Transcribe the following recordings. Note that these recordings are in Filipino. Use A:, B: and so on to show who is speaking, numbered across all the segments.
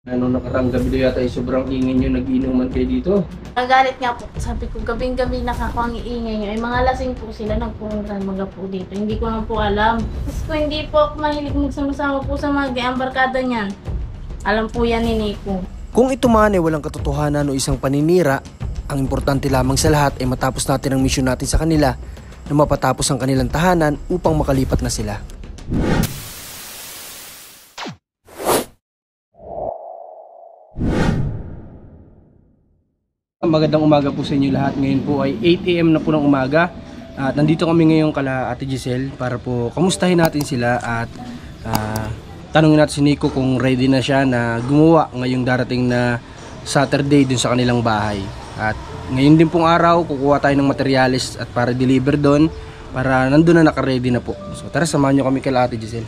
A: Ano, nakarang gabi daw yata ay sobrang ingay nyo, nag-inuman kayo dito.
B: Nagalit nga po, sabi ko gabing-gabi nakakawang iingay nyo. Ay mga lasing po sila, nagpuntan mga po dito. Hindi ko lang po alam. Kasi ko hindi po ako mahilig magsama-sama po sa mga gayang barkada niyan. Alam po yan ni Nico.
C: Kung ito man ay walang katotohanan o isang paninira, ang importante lamang sa lahat ay matapos natin ang misyon natin sa kanila na mapatapos ang kanilang tahanan upang makalipat na sila.
A: Magandang umaga po sa inyo lahat. Ngayon po ay 8 AM na po ng umaga. At nandito kami ngayon kala Ate Giselle para po kamustahin natin sila at tanungin natin si Nico kung ready na siya na gumawa ngayong darating na Saturday dun sa kanilang bahay. At ngayon din pong araw, kukuha tayo ng materials at para deliver doon para nandun na naka-ready na po. So tara, samahan nyo kami kala Ate Giselle.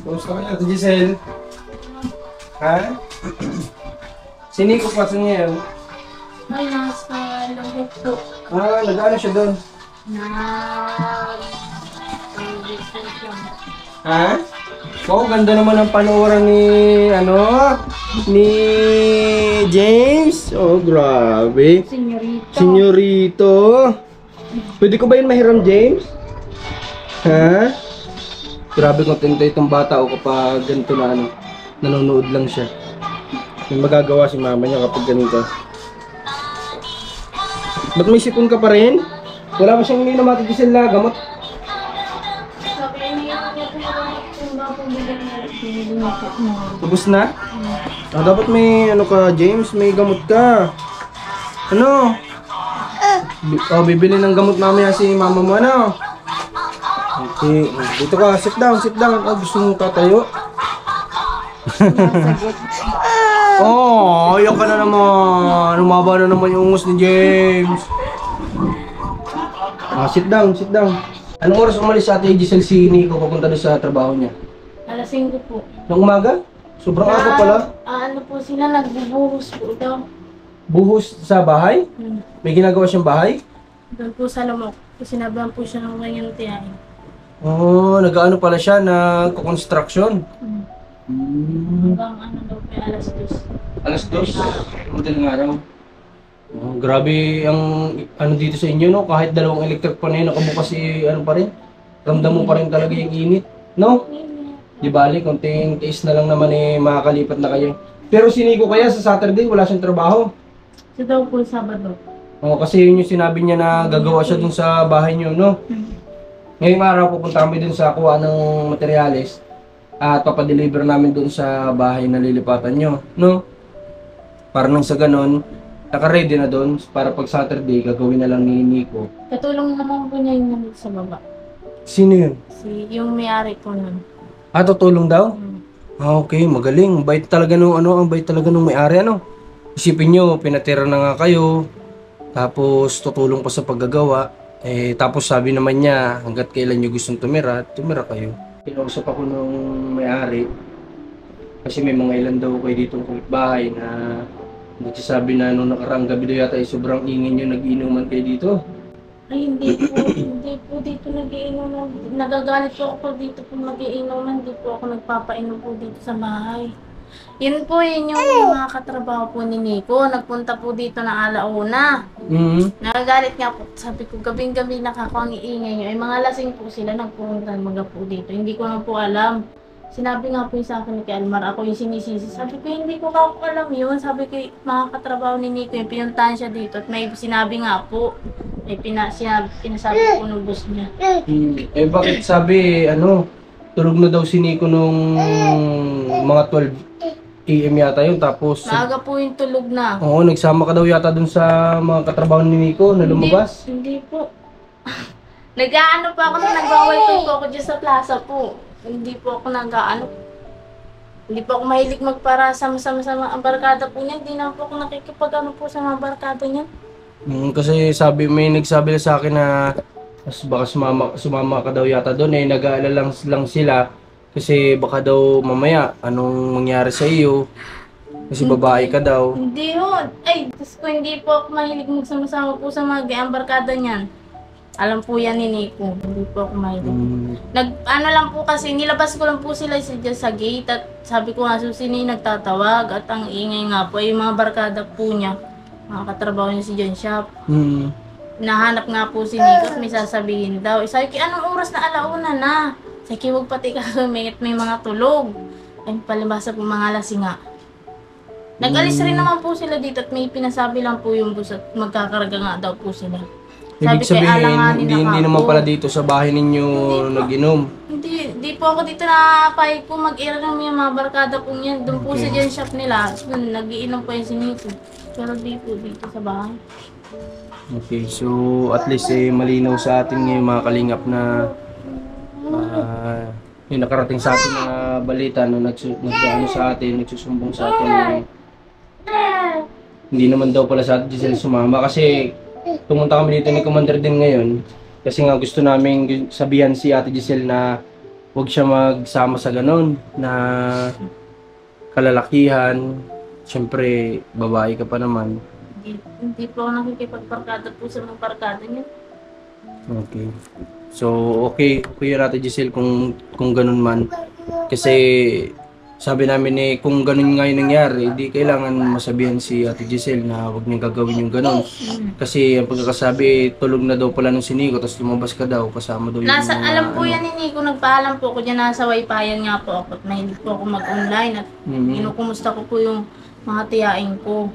A: Kamusta kayo Ate Giselle? Ha? Si Nico pa sa niya yun?
B: Ay, nasa loob po.
A: Nag-ano siya doon? Ha? Oo, ganda naman ang panooran ni, ni James. Oh, grabe.
B: Senyorito.
A: Senyorito. Pwede ko ba yun mahiram, James? Ha? Grabe kontento itong bata o kapag ganito na nanonood lang siya. May magagawa si mama niya kapag ganito. Ba't may sipon ka pa rin? Wala ba siyang ininom Ate Giselle na gamot?
B: Sabi niya po yung bagong bilang na
A: Ubus na? Dapat may ka James, may gamot ka. Ano? Bibili ng gamot mamaya si mama mo Okay, dito ka, sit down. Gusto mong tatayo? Ayaw ka na naman. Umaba na naman yung ungos ni James. Sit down. Anong oras umalis sa Ate Giselle si Nico papunta doon sa trabaho niya?
B: Alas 5 po.
A: Nung umaga? Sobrang aga pala.
B: Ano po sila, nagbubuhos po daw.
A: Buhos sa bahay? May ginagawa siyang bahay?
B: Doon po sa Lumok. Sinabihan po siya ng kanyang tiyahin.
A: Nag-ano pala siya, nag-construction.
B: Hanggang daw po, alas 2.
A: Alas 2? Madaling araw. Grabe ang dito sa inyo, no? Kahit dalawang electric pa na yun, nakabukas pa rin. Ramdam mo pa rin talaga yung init, no? Di bali, konting tiis na lang naman makakalipat na kayo. Pero si Nico kaya sa Saturday, wala siyang trabaho.
B: Siya daw po Sabado.
A: Kasi yun yung sinabi niya na gagawa siya dun sa bahay niyo, no? Ngayong araw pupunta kami dun sa kuha ng materyales at papadeliver namin dun sa bahay na lilipatan nyo, no? Para nang sa ganon, naka-ready na dun para pag Saturday gagawin na lang ni Nico.
B: Katulong naman po niya yung nandito sa baba.
A: Sino yun?
B: Yung may-ari po nun.
A: Tutulong daw? Okay, magaling. Bait talaga ang bait talaga nung may-ari, Isipin nyo, pinatira na nga kayo, tapos tutulong pa sa paggagawa. Tapos sabi naman niya, hanggat kailan nyo gustong tumira kayo. Kinausap ako nung may-ari, kasi may mga ilan daw kayo ditong bahay na nagsasabi na nung nakarang gabi daw yata ay sobrang ingay nyo, nag-inuman kayo dito.
B: Ay, hindi po dito nagiinom. Nagagalit po ako dito po nagiinuman. Hindi po ako nagpapainom po dito sa bahay. Yun yung mga katrabaho po ni Nico. Nagpunta po dito ng alauna. Nagagalit nga po. Sabi ko, gabing-gabi nakakawang iingay nyo. Ay mga lasing po sila, nagpuntan mga po dito. Hindi ko lang po alam. Sinabi nga po yung sa akin ni Almar, ako yung sinisisi. Sabi ko, hindi ko alam yun. Sabi ko, mga katrabaho ni Nico, yung pinuntahan siya dito. At may sinabi nga po, may pinasabi po ng boss niya.
A: Bakit sabi, tulog na daw si Nico nung mga 12 AM yata yun, tapos
B: Maaga po yung tulog na.
A: nagsama ka daw yata dun sa mga katrabaho ni Nico na lumabas.
B: Hindi po. Nag-aano pa ako na nag-away po ako dyan sa plaza po. Hindi po ako hindi po ako mahilig magpara sama-sama ang barkada po niya. Hindi na po ako nakikipag po sa mga barkada niya.
A: Kasi may nagsabi na sa akin na baka sumama ka daw yata doon, nag-aalala lang sila kasi baka daw mamaya anong mangyari sa iyo kasi babae ka daw.
B: Hindi ho. Ay, ko hindi po ako mahilig magsama-sama po sa mga gayang barkada niyan. Alam po yan ni Nico. Hindi po ako mahilig.
A: Mm.
B: Ano lang po kasi, nilabas ko lang po sila sa gate at sabi ko nga, Susini nagtatawag at ang ingay nga po, ay yung mga barkada po niya, mga katrabaho niya si John Shop.
A: Mm.
B: Nahanap nga po si Nico at may sasabihin daw. Sabi ko, anong oras na alauna na? Sabi ko, huwag pati kagumingit, may mga tulog. Ay, palibasa po mga lasinga. Nag-alis rin naman po sila dito at may pinasabi lang po yung bus at magkakarga nga daw po sila.
A: Ibig
B: Sabi kay
A: sabihin,
B: alanganin
A: hindi
B: na
A: naman
B: ako.
A: pala dito sa bahay ninyo nag-inom.
B: Hindi po ako dito nakapayag po mag-ira ng mga barkada po niyan. Doon po sa dyan shop nila. Doon, nagiinom po yung sinito. Pero di po dito sa bahay.
A: Okay, so at least malinaw sa atin ngayon mga kalingap na yung nakarating sa atin na balita no, nagano sa atin, nagsusumbong sa atin na hindi naman daw pala sa atin Giselle sumama kasi pumunta kami dito ni Commander din ngayon kasi nga gusto namin sabihan si Ate Giselle na huwag siya magsama sa ganon na kalalakihan. Siyempre, babae ka pa naman.
B: Hindi po ako nakikipagbarkada po sa mga barkada niya.
A: Okay. So, okay yun Ate Giselle kung ganun man. Kasi sabi namin kung ganun nga yung nangyari, hindi kailangan masabihan si Ate Giselle na huwag niyang gagawin yung ganun. Kasi ang pagkakasabi, tulog na daw pala nung siniko, tapos lumabas ka daw, kasama daw yung
B: Alam po yan ni Nico, nagpaalam po ako dyan, nasa wifi-yan nga po ako at mahilig po ako mag-online at kinukumusta ko po yung mga tiyain ko.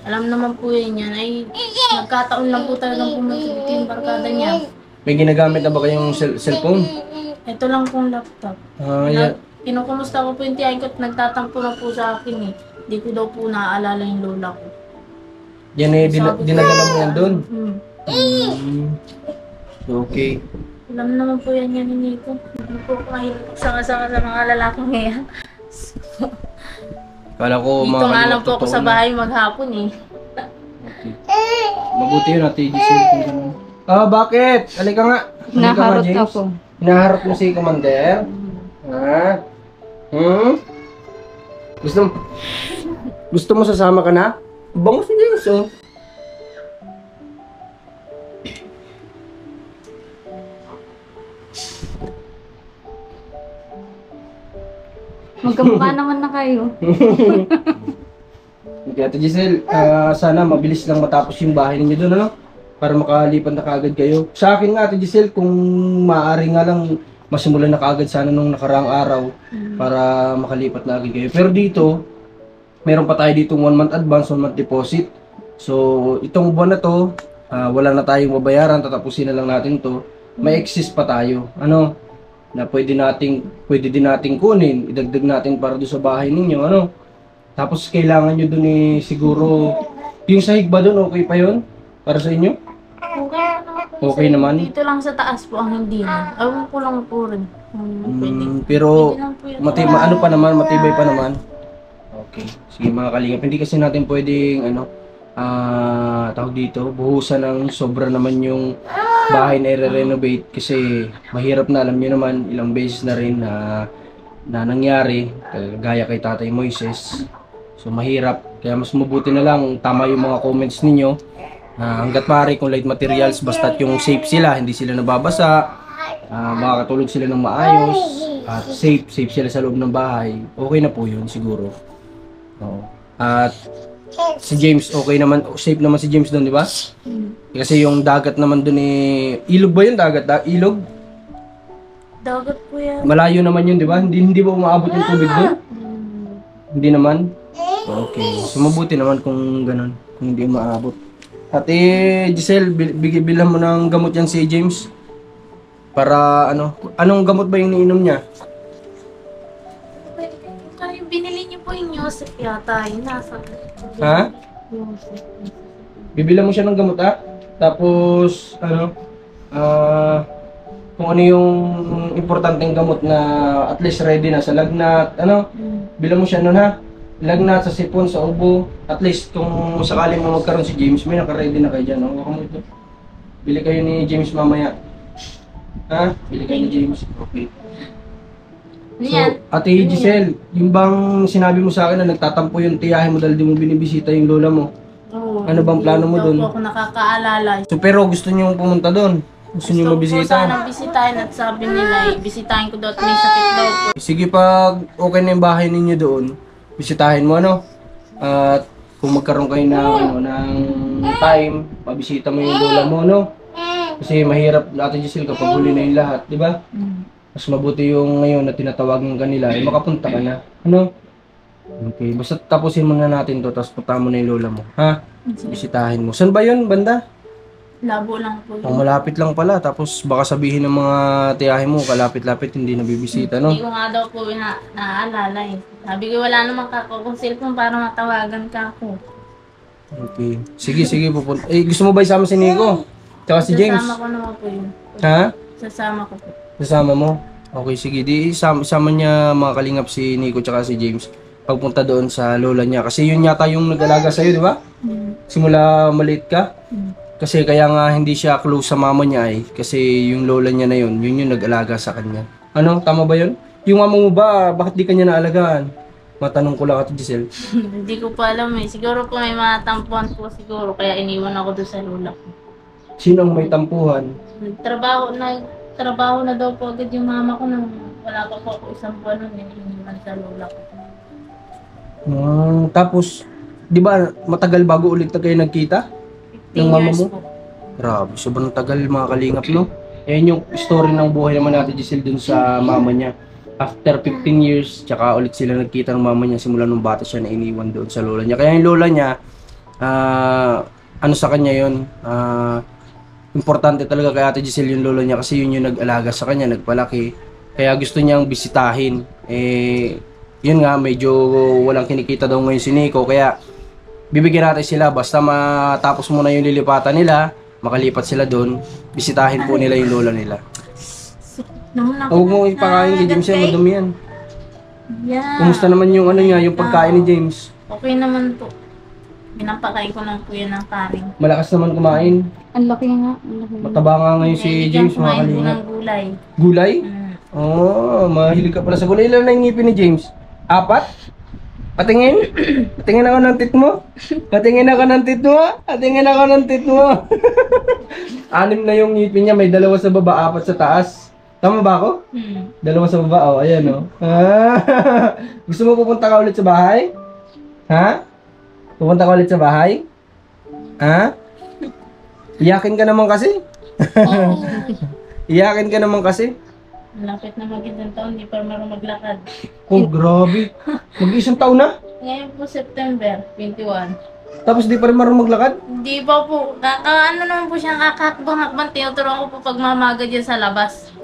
B: Alam naman po yan ay nagkataon lang po talagang pumunta yung barkada niya.
A: May ginagamit na ba kayong cellphone?
B: Ito lang pong laptop.
A: Yeah.
B: Kinukumusta ko po yung tiyain ko at nagtatampo na po sa akin eh. Hindi ko daw po naaalala yung lola ko.
A: Yan dinadala mo yan doon? Okay.
B: Alam naman po yan ni Nico. Hindi po ako mahilig sanga-sanga sa mga lalaking ngayon.
A: Kala ko
B: Dito nga lang po ako sa bahay maghapon eh.
A: Okay. Mabuti yun Ate Giselle kung ganun. Bakit? Halika nga.
D: Naharot ako.
A: Hinaharap mo si Commander? Ha? Gusto mo sasama ka na? Bango si James, oh.
D: Magkamukha naman na kayo.
A: Okay, Ate Giselle, sana mabilis lang matapos yung bahay ninyo doon, ano? Para makalipat na kaagad kayo. Sa akin nga, Ate Giselle, kung maaari nga lang masimulan na kaagad sana nung nakaraang araw para makalipat na agad kayo. Pero dito, meron pa tayo dito 1 month advance, 1 month deposit. So, itong buwan na to, wala na tayong babayaran, tatapusin na lang natin to. May excess pa tayo. Ano? Na pwede din nating kunin, idagdag natin para doon sa bahay ninyo, ano? Tapos kailangan nyo doon siguro, yung sahig ba doon, okay pa yun? Para sa inyo? Okay naman.
B: Dito lang sa taas po ang hindi na. Ewan ko lang po rin.
A: Pero,
B: Pwede lang po yun.
A: ano pa naman, matibay pa naman. Okay. Sige mga kalingap, hindi kasi natin pwedeng, tawag dito, buhusan ng sobra naman yung bahay na i-renovate kasi mahirap na, alam nyo naman, ilang beses na rin na nangyari, gaya kay Tatay Moises. So mahirap, kaya mas mabuti na lang, tama yung mga comments ninyo. Hanggat maaari kung light materials, basta't yung safe sila, hindi sila nababasa, makakatulog sila ng maayos, at safe sila sa loob ng bahay, okay na po yun siguro. Oo. At si James, okay naman, safe naman si James doon, di ba? Kasi yung dagat naman doon ilog ba yun? Ilog?
B: Dagat po yan.
A: Malayo naman yun, di ba? Hindi ba umaabot yung tubig doon? Hindi naman? Okay. So mabuti naman kung ganun, kung hindi umaabot. Ate Giselle, bilhan mo ng gamot yan si James. Para anong gamot ba yung iniinom niya?
B: Binili niyo po yung Yosef yata. Yung nasa.
A: Ha? Bibilan mo siya ng gamot, ha? Tapos, kung ano yung importanteng gamot na at least ready na sa lagnat, bilang mo siya nun, ha? Lagnat, sa sipon, sa ubo, at least kung sakaling mo magkaroon si James, may naka-ready na kayo dyan, no? Huwag mo ito. Bili kayo ni James mamaya. Ha? Bili kayo ni James. Okay. So, Ate Giselle, yung bang sinabi mo sa akin na nagtatampo yung tiyahe mo dahil di mo binibisita yung lola mo?
B: Oo.
A: Ano bang plano mo
B: Hindi
A: dun?
B: daw po ako nakakaalala.
A: So, pero gusto niyo pumunta doon? Gusto niyo
B: Gusto ko po
A: mabisita?
B: sanang bisitahin at sabi nila, bisitahin ko daw at may sakit daw po.
A: Sige, pag okay na yung bahay ninyo doon, bisitahin mo, ano? At kung magkaroon kayo ng time, mabisita mo yung lola mo, no? Kasi mahirap natin, Giselle, kapag huli na yung lahat, di ba? Mas mabuti yung ngayon na tinatawagan ka nila, makapunta ka na. Ano? Okay, basta tapusin muna natin to, tapos punta mo na yung lola mo. Ha? Bisitahin mo. Saan ba yun, banda?
B: Labo lang po
A: Oh,
B: yun.
A: malapit lang pala, tapos baka sabihin ng mga tiyahe mo, kalapit-lapit, hindi nabibisita, no?
B: Hindi ko nga daw po naaalala eh. Sabi ko wala namang kakakong cellphone para matawagan ka ako.
A: Okay. Sige, pupunta. Eh, gusto mo ba isama si Nico? Tsaka si James?
B: Sasama ko naman po yun.
A: Ha?
B: Sasama ko po.
A: Kasama mo? Okay, sige. Di isama niya mga kalingap si Nico tsaka si James pagpunta doon sa lola niya. Kasi yun yata yung nag-alaga sa'yo, di ba? Simula maliit ka. Kasi kaya nga hindi siya close sa mama niya eh. Kasi yung lola niya na yun yung nag-alaga sa kanya. Ano? Tama ba yun? Yung mama mo ba, bakit di kanya naalagaan? Matanong ko lang Ate Giselle.
B: Hindi ko pa alam eh. Siguro po may mga tampuan po siguro. Kaya iniwan ako doon sa lola ko.
A: Sino ang may tampuhan?
B: Trabaho na daw po agad yung mama ko nung wala pa po ako isang buwan nun. Iniwan sa lola ko.
A: Tapos, di ba matagal bago ulit na kayo nagkita?
B: 15
A: Yung mama
B: years
A: mo?
B: po.
A: Grabe, sobrang tagal mga kalingap, no? Ayan yung story ng buhay naman natin Giselle dun sa mama niya. After 15 years, tsaka ulit sila nagkita ng mama niya simula nung bata siya na iniwan doon sa lola niya. Kaya yung lola niya, ano sa kanya yun, importante talaga kay Ate Giselle yung lola niya kasi yun yung nag-alaga sa kanya, nagpalaki. Kaya gusto niyang bisitahin. Yun nga, medyo walang kinikita daw ngayon si Nico, kaya bibigyan natin sila basta matapos muna yung lilipatan nila, makalipat sila doon, bisitahin po nila yung lola nila. Huwag mo ipakain kay James yan, madumi yan.
B: Yeah.
A: Kumusta naman yung ano niya, yung pagkain ni James?
B: Okay naman po. Pinapakain ko lang po yan ng kanin.
A: Malakas naman kumain.
D: Ang laki nga. Ang laki nga.
A: Mataba nga ngayon si
B: Bigyan
A: James, mga
B: kumain po
A: kalingap.
B: ng gulay.
A: Gulay? Oh, mahilig ka pala sa gulay. Ilan na yung ngipin ni James? 4? Patingin? Patingin ako ng tit mo? Patingin ako ng tit mo? Patingin ako ng tit mo? 6 na yung ngipin niya, may 2 sa baba, 4 sa taas. Tama ba ako? 2 sa baba, oh, ayan oh. Gusto mo pupunta ka ulit sa bahay? Ha? Pupunta ka ulit sa bahay? Ha? Iyakin ka naman kasi? Iyakin ka naman kasi?
B: Malapit na mag-isang taon, di pa marunong maglakad.
A: Oh, grabe. Mag-isang taon na?
B: Ngayon po September 21.
A: Tapos di pa rin marunong maglakad?
B: Di ba po, ano naman po siyang kakakbang-hakbang, tinuturuan ko po pagmamaga dyan sa labas.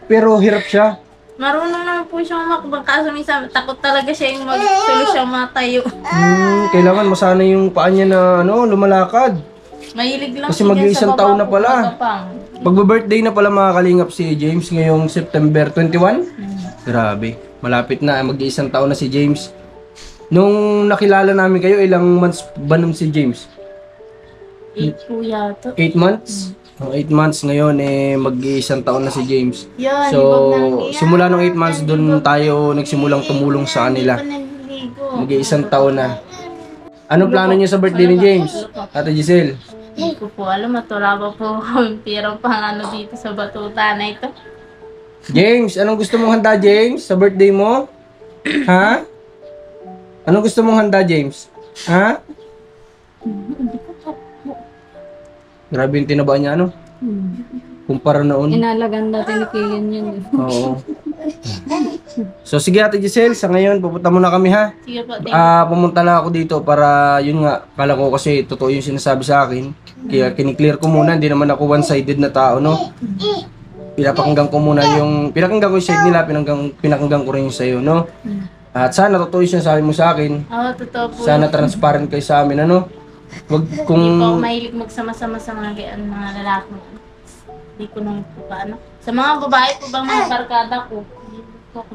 A: Pero hirap siya.
B: Marunong naman po siyang makbang, kaso minsan takot talaga siya yung mag-sulo siyang matayo.
A: Kailangan masanay yung paa niya na lumalakad.
B: Mahilig lang
A: Kasi
B: po dyan
A: mag-iisang
B: sa baba
A: taon na
B: po,
A: pala.
B: magapang.
A: Magbe-birthday na pala mga kalingap si James ngayong September 21. Grabe. Malapit na. Mag-iisang taon na si James. Nung nakilala namin kayo, ilang months ba nun si James?
B: 8 po yata.
A: 8 months? 8 months ngayon, mag-iisang taon na si James.
B: Yan,
A: So,
B: ibag na-
A: simula nung 8 months, doon tayo nagsimulang tumulong sa kanila. Mag-iisang taon na. Anong plano niyo sa birthday ni James? Ate Giselle?
B: Hindi ko po alam at wala pa po akong pera pang ano dito sa batuta na ito.
A: James, anong gusto mong handa, James? Sa birthday mo? Ha? Anong gusto mong handa, James? Ha? Grabe yung tinaba niya, ano? Kumpara noon.
D: Inalagan natin ni Kian yun.
A: Oo. So, sige Ate Giselle, sa ngayon, pupunta muna kami ha.
B: Sige po, thank
A: Pumunta lang ako dito para, yun nga, kala ko kasi totoo yung sinasabi sa akin. Kaya kiniklear ko muna, hindi naman ako one-sided na tao, no? Pinapakinggan ko muna pinakinggan ko yung side nila, pinakinggan ko rin yung sa'yo, no? At sana totoo yung sinasabi mo sa akin.
B: Oo, totoo po.
A: Sana transparent kayo sa amin, ano? Wag kung...
B: Hindi po ako mahilig magsama-sama sa mga lalaki. Hindi ko nang po paano. Sa mga babae po bang mga barkada ko, hindi po ako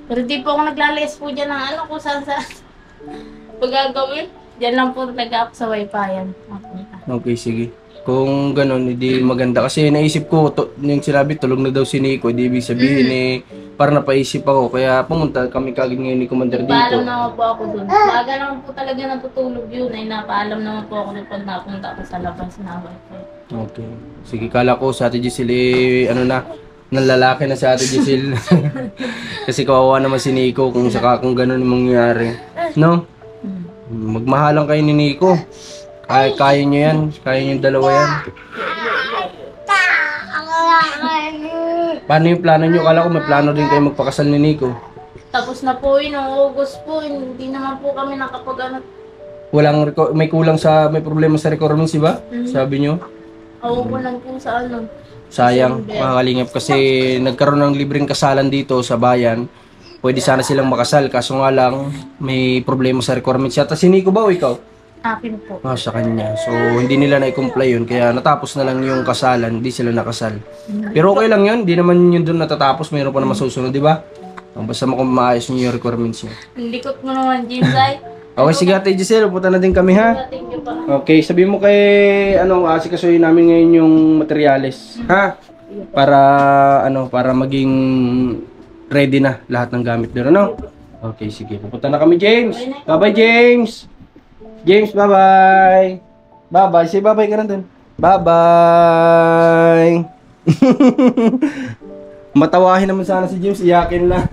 B: pero di po ako naglalayas po dyan ng ano kung saan sa pagagawin. Diyan lang po talaga ako sa wifi-yan.
A: Okay, sige. Kung ganun, hindi maganda. Kasi naisip ko, yung sinabi, tulog na daw si Nico. Hindi ibig sabihin para napaisip ako. Kaya pumunta kami kagad ngayon ni Commander dito.
B: Nagpaalam naman po ako dun. Baga naman po talaga natutulog yun ay napaalam naman po ako dun pag napunta ako sa labas na wifi.
A: Okay. Sige, kala ko sa Ate Giselle, nanlalaki na si Ate Giselle. Kasi kawawa naman si Nico kung ganun yung mangyayari. No? Magmahalan kayo ni Nico. Kaya nyo yan. Kaya nyo yung dalawa yan. Paano yung plano nyo? Kala ko may plano din kayo magpakasal ni Nico.
B: Tapos na po yun, noong August po, hindi naman po kami nakapag
A: May kulang may problema sa requirements, ba? Sabi nyo?
B: Auulan po sa ano.
A: Sayang, mga kalingap, kasi nagkaroon ng libreng kasalan dito sa bayan. Pwede sana silang makasal, kaso nga lang may problema sa requirements yata. Si Nico ba o ikaw?
B: Akin po.
A: Sa kanya. So, hindi nila na-comply yun. Kaya natapos na lang yung kasalan, hindi sila nakasal. Pero okay lang yun, hindi naman yun doon natatapos. Mayroon pa naman susunod, di ba? Basta maayos nyo yung requirements nyo.
B: Ang likot mo naman, Jinsay.
A: Okay, sige Ate Giselle, pupunta na din kami ha.
B: Thank you pa.
A: Okay, sabihin mo kay asikasuhin namin ngayon yung materyales, ha? Para maging ready na lahat ng gamit doon, ano? Okay, sige. Pupunta na kami, James. Bye-bye, James. James, bye-bye. Bye-bye. Say bye-bye ka na dun. Bye-bye. Matawahin naman sana si James, iyakin lang.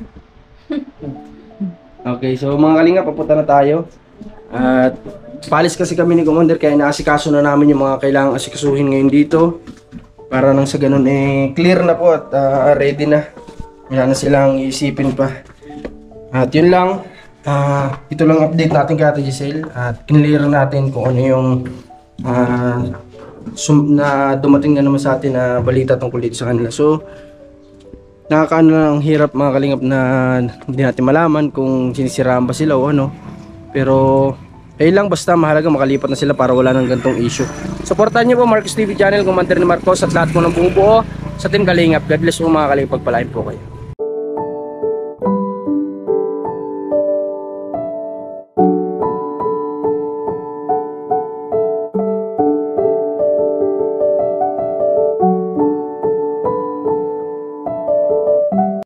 A: Okay, so mga kalinga, papunta na tayo. At palis kasi kami ni Commander, kaya naasikaso na namin yung mga kailangang asikasuhin ngayon dito. Para nang sa ganun clear na po at ready na. Wala na silang iisipin pa. At yun lang. Ito lang update natin kay Ate Giselle. At kinlear natin kung ano yung na dumating na naman sa atin na balita tungkol dito sa kanila. So, nakakaano lang ang hirap mga kalingap na hindi natin malaman kung sinisiraan ba sila o ano. Pero lang, basta mahalaga makalipat na sila para wala nang gantong issue. Supportan niyo po Marcos TV channel, Commander ni Marcos at lahat po ng bumubuo sa Team Kalingap. God bless po mga kalingap, pagpalain po kayo.